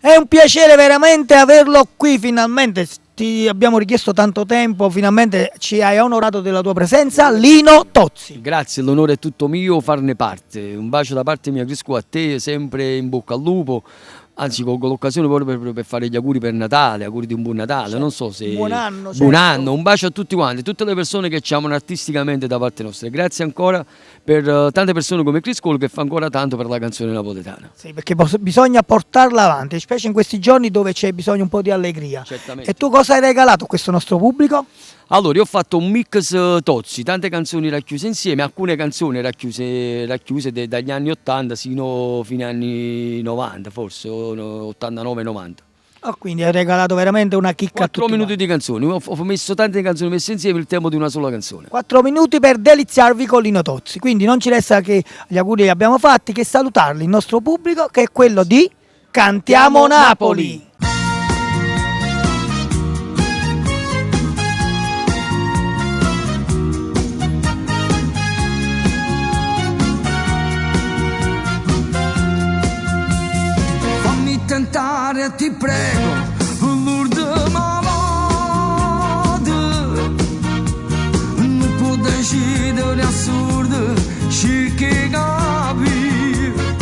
È un piacere veramente averlo qui finalmente. Ti abbiamo richiesto tanto tempo, finalmente ci hai onorato della tua presenza, Lino Tozzi. Grazie, l'onore è tutto mio farne parte. Un bacio da parte mia, Crisco, a te, sempre in bocca al lupo. Anzi, colgo l'occasione proprio per fare gli auguri per Natale, auguri di un buon Natale, non so se... Buon anno, Buon certo. anno, un bacio a tutti quanti, tutte le persone che ci amano artisticamente da parte nostra. Grazie ancora per tante persone come Chris Cole che fa ancora tanto per la canzone napoletana. Sì, perché bisogna portarla avanti, specie in questi giorni dove c'è bisogno un po' di allegria. Certamente. E tu cosa hai regalato a questo nostro pubblico? Allora, io ho fatto un mix Tozzi, tante canzoni racchiuse insieme, alcune canzoni racchiuse dagli anni 80 fino agli anni 90, forse, 89-90. Oh, quindi hai regalato veramente una chicca a 4 tutti minuti quanti. di canzoni, ho messo tante canzoni messe insieme il tempo di una sola canzone. 4 minuti per deliziarvi con Lino Tozzi, quindi non ci resta che gli auguri che abbiamo fatti, che salutarli, il nostro pubblico, che è quello di Cantiamo Napoli. Fammi tentare, ti prego, l'ultima volta. Non può decidere assurdo, cerchi capire.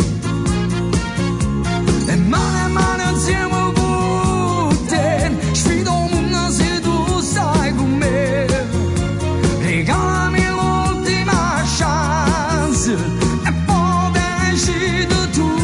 E mano insieme con te, sfido un mondo se tu stai con me. Regalami l'ultima chance e poi decidi tu.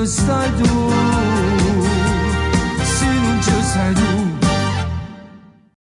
stai tu.